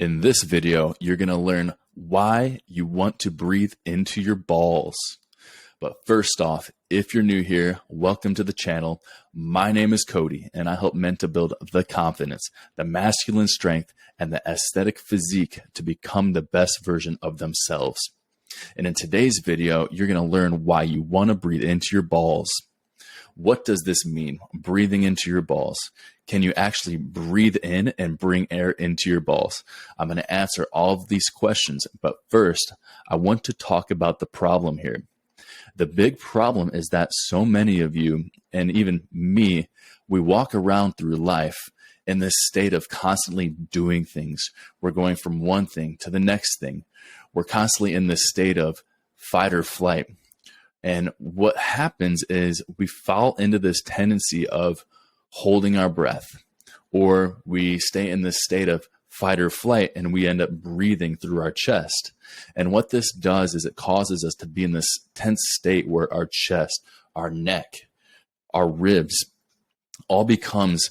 In this video, you're going to learn why you want to breathe into your balls. But first off, if you're new here, welcome to the channel. My name is Cody, and I help men to build the confidence, the masculine strength, and the aesthetic physique to become the best version of themselves. And in today's video, you're going to learn why you want to breathe into your balls. What does this mean, breathing into your balls? Can you actually breathe in and bring air into your balls? I'm going to answer all of these questions, but first, I want to talk about the problem here. The big problem is that so many of you, and even me, we walk around through life in this state of constantly doing things. We're going from one thing to the next thing. We're constantly in this state of fight or flight. And what happens is we fall into this tendency of holding our breath, or we stay in this state of fight or flight and we end up breathing through our chest. And what this does is it causes us to be in this tense state where our chest, our neck, our ribs all becomes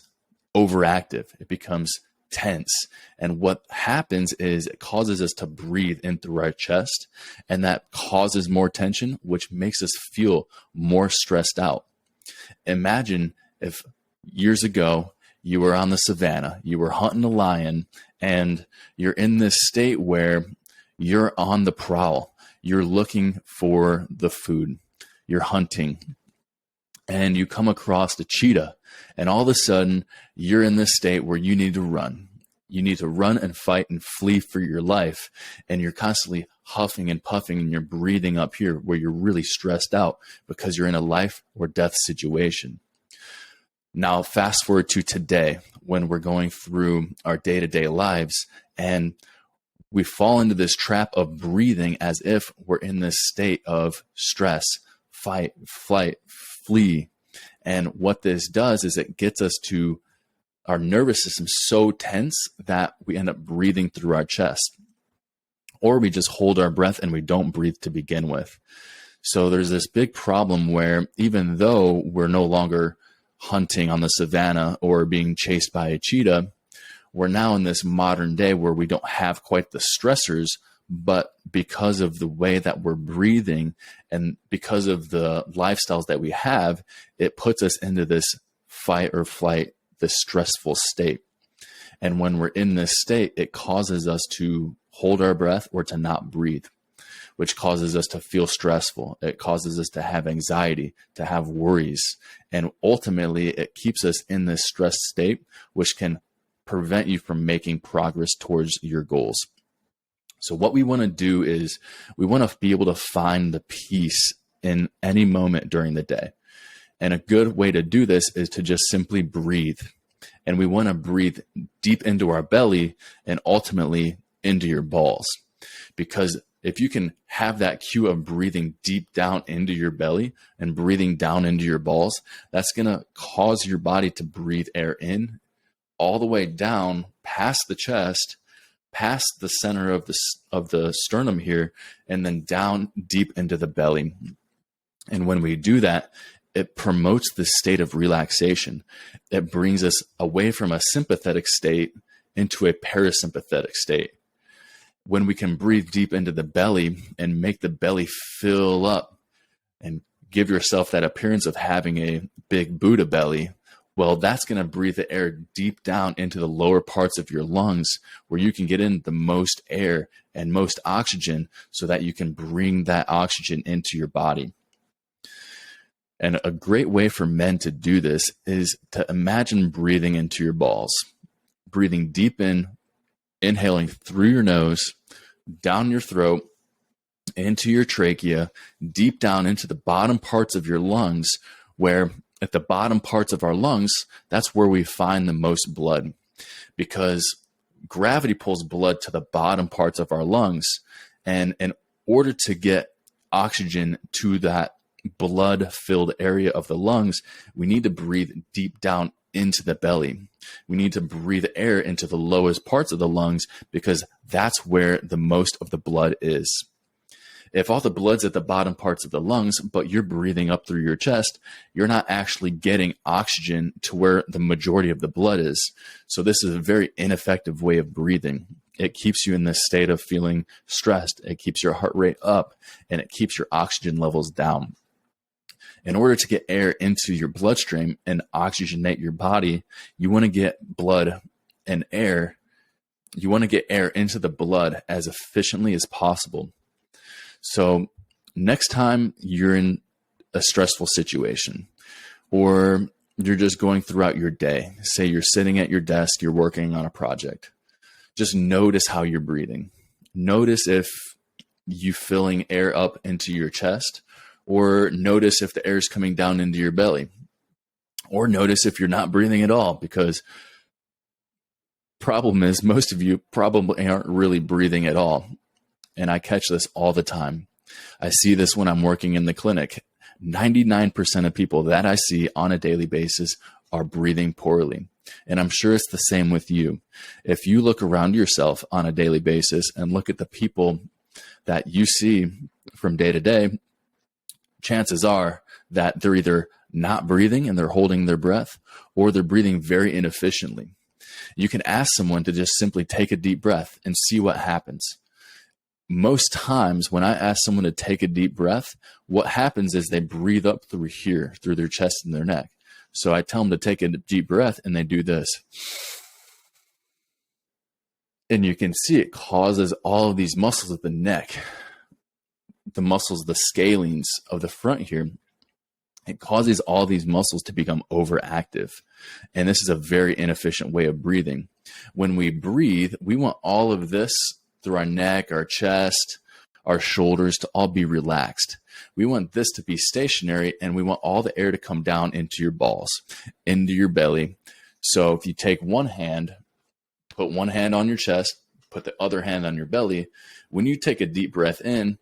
overactive. It becomes tense. And what happens is it causes us to breathe in through our chest, and that causes more tension, which makes us feel more stressed out. Imagine if years ago you were on the savannah, you were hunting a lion, and you're in this state where you're on the prowl. You're looking for the food. You're hunting, and you come across a cheetah, and all of a sudden you're in this state where you need to run. You need to run and fight and flee for your life, and you're constantly huffing and puffing, and you're breathing up here where you're really stressed out because you're in a life or death situation. Now, fast forward to today when we're going through our day-to-day lives, and we fall into this trap of breathing as if we're in this state of stress, fight, flight, flee. And what this does is it gets us to our nervous system so tense that we end up breathing through our chest, or we just hold our breath and we don't breathe to begin with. So there's this big problem where even though we're no longer hunting on the savannah or being chased by a cheetah, we're now in this modern day where we don't have quite the stressors, but because of the way that we're breathing and because of the lifestyles that we have, it puts us into this fight or flight, this stressful state. And when we're in this state, it causes us to hold our breath or to not breathe, which causes us to feel stressful. It causes us to have anxiety, to have worries. And ultimately, it keeps us in this stressed state, which can prevent you from making progress towards your goals. So what we want to do is we want to be able to find the peace in any moment during the day. And a good way to do this is to just simply breathe. And we want to breathe deep into our belly and ultimately into your balls. Because if you can have that cue of breathing deep down into your belly and breathing down into your balls, that's going to cause your body to breathe air in all the way down past the chest, past the center of the sternum here, and then down deep into the belly. And when we do that, it promotes this state of relaxation. It brings us away from a sympathetic state into a parasympathetic state. When we can breathe deep into the belly and make the belly fill up and give yourself that appearance of having a big Buddha belly, well, that's going to breathe the air deep down into the lower parts of your lungs where you can get in the most air and most oxygen so that you can bring that oxygen into your body. And a great way for men to do this is to imagine breathing into your balls, breathing deep in, inhaling through your nose, down your throat, into your trachea, deep down into the bottom parts of your lungs, where at the bottom parts of our lungs, that's where we find the most blood, because gravity pulls blood to the bottom parts of our lungs. And in order to get oxygen to that blood-filled area of the lungs, we need to breathe deep down into the belly. We need to breathe air into the lowest parts of the lungs because that's where the most of the blood is. If all the blood's at the bottom parts of the lungs, but you're breathing up through your chest, you're not actually getting oxygen to where the majority of the blood is. So this is a very ineffective way of breathing. It keeps you in this state of feeling stressed. It keeps your heart rate up, and it keeps your oxygen levels down. In order to get air into your bloodstream and oxygenate your body, you want to get blood and air. You want to get air into the blood as efficiently as possible. So next time you're in a stressful situation, or you're just going throughout your day, say you're sitting at your desk, you're working on a project, just notice how you're breathing. Notice if you're filling air up into your chest, or notice if the air is coming down into your belly, or notice if you're not breathing at all, because problem is most of you probably aren't really breathing at all. And I catch this all the time. I see this when I'm working in the clinic. 99% of people that I see on a daily basis are breathing poorly. And I'm sure it's the same with you. If you look around yourself on a daily basis and look at the people that you see from day to day, chances are that they're either not breathing and they're holding their breath, or they're breathing very inefficiently. You can ask someone to just simply take a deep breath and see what happens. Most times when I ask someone to take a deep breath, what happens is they breathe up through here, through their chest and their neck. So I tell them to take a deep breath and they do this. And you can see it causes all of these muscles of the neck, the muscles, the scalenes of the front here, it causes all these muscles to become overactive. And this is a very inefficient way of breathing. When we breathe, we want all of this through our neck, our chest, our shoulders to all be relaxed. We want this to be stationary, and we want all the air to come down into your balls, into your belly. So if you take one hand, put one hand on your chest, put the other hand on your belly. When you take a deep breath in,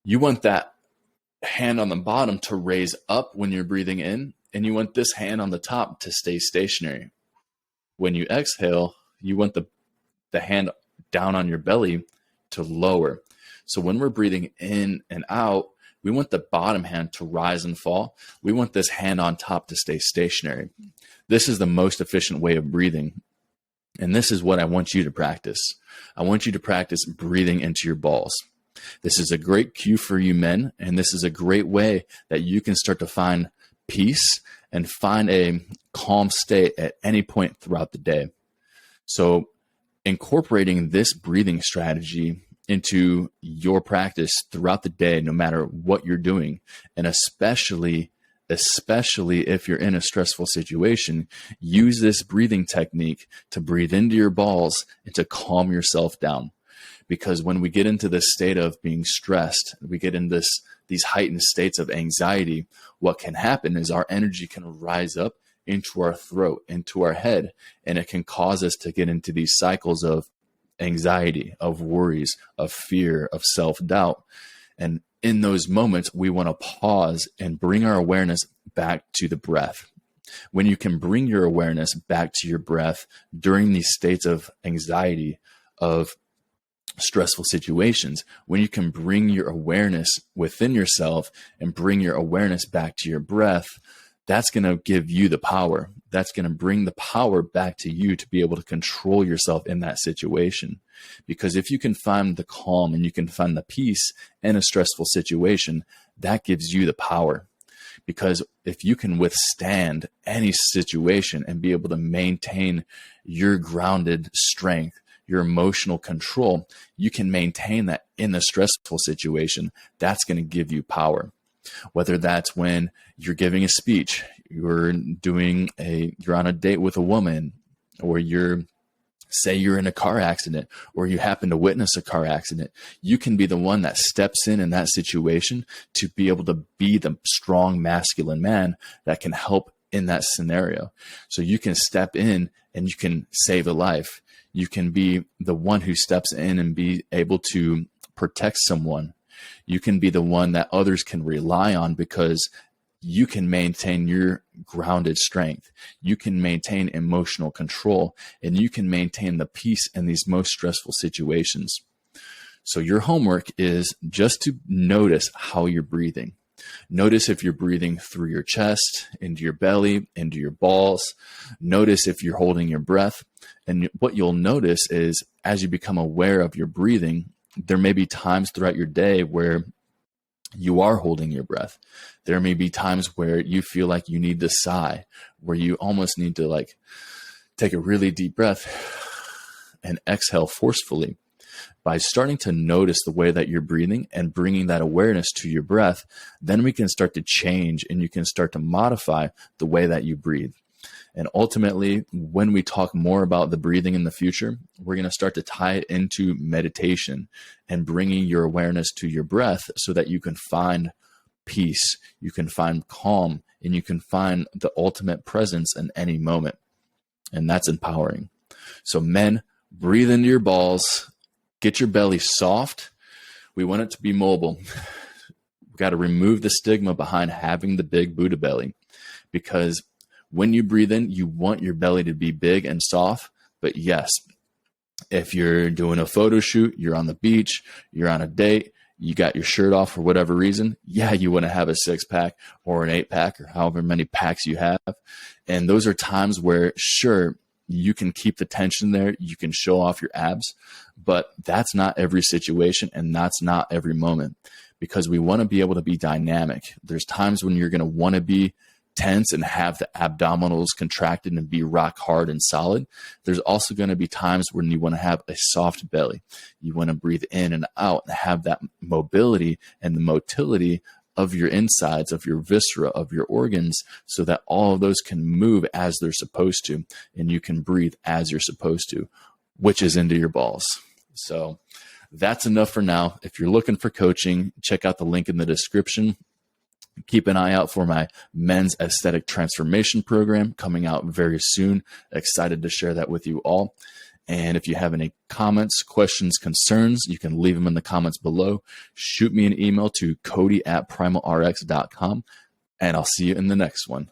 you want that hand on the bottom to raise up when you're breathing in, and you want this hand on the top to stay stationary. When you exhale, you want the hand down on your belly to lower. So when we're breathing in and out, we want the bottom hand to rise and fall. We want this hand on top to stay stationary. This is the most efficient way of breathing. And this is what I want you to practice. I want you to practice breathing into your balls. This is a great cue for you men, and this is a great way that you can start to find peace and find a calm state at any point throughout the day. So incorporating this breathing strategy into your practice throughout the day, no matter what you're doing, and especially if you're in a stressful situation, use this breathing technique to breathe into your balls and to calm yourself down. Because when we get into this state of being stressed, we get in these heightened states of anxiety, what can happen is our energy can rise up into our throat, into our head, and it can cause us to get into these cycles of anxiety, of worries, of fear, of self-doubt. And in those moments, we want to pause and bring our awareness back to the breath. When you can bring your awareness back to your breath during these states of anxiety, of stressful situations, when you can bring your awareness within yourself and bring your awareness back to your breath, that's going to give you the power. That's going to bring the power back to you to be able to control yourself in that situation. Because if you can find the calm and you can find the peace in a stressful situation, that gives you the power. Because if you can withstand any situation and be able to maintain your grounded strength, your emotional control, you can maintain that in the stressful situation. That's going to give you power. Whether that's when you're giving a speech, you're on a date with a woman, or say you're in a car accident, or you happen to witness a car accident, you can be the one that steps in that situation to be able to be the strong masculine man that can help in that scenario. So you can step in and you can save a life. You can be the one who steps in and be able to protect someone. You can be the one that others can rely on because you can maintain your grounded strength. You can maintain emotional control, and you can maintain the peace in these most stressful situations. So your homework is just to notice how you're breathing. Notice if you're breathing through your chest, into your belly, into your balls. Notice if you're holding your breath. And what you'll notice is as you become aware of your breathing, there may be times throughout your day where you are holding your breath. There may be times where you feel like you need to sigh, where you almost need to like take a really deep breath and exhale forcefully. By starting to notice the way that you're breathing and bringing that awareness to your breath, then we can start to change and you can start to modify the way that you breathe. And ultimately, when we talk more about the breathing in the future, we're going to start to tie it into meditation and bringing your awareness to your breath so that you can find peace, you can find calm, and you can find the ultimate presence in any moment. And that's empowering. So men, breathe into your balls, get your belly soft. We want it to be mobile. We've got to remove the stigma behind having the big Buddha belly, because when you breathe in, you want your belly to be big and soft. But yes, if you're doing a photo shoot, you're on the beach, you're on a date, you got your shirt off for whatever reason, yeah, you want to have a 6-pack or an 8-pack or however many packs you have. And those are times where, sure, you can keep the tension there, you can show off your abs, but that's not every situation and that's not every moment, because we want to be able to be dynamic. There's times when you're going to want to be tense and have the abdominals contracted and be rock hard and solid. There's also going to be times when you want to have a soft belly. You want to breathe in and out and have that mobility and the motility of your insides, of your viscera, of your organs, so that all of those can move as they're supposed to, and you can breathe as you're supposed to, which is into your balls. So that's enough for now. If you're looking for coaching, check out the link in the description. Keep an eye out for my men's aesthetic transformation program coming out very soon. Excited to share that with you all. And if you have any comments, questions, concerns, you can leave them in the comments below. Shoot me an email to cody@primalrx.com, and I'll see you in the next one.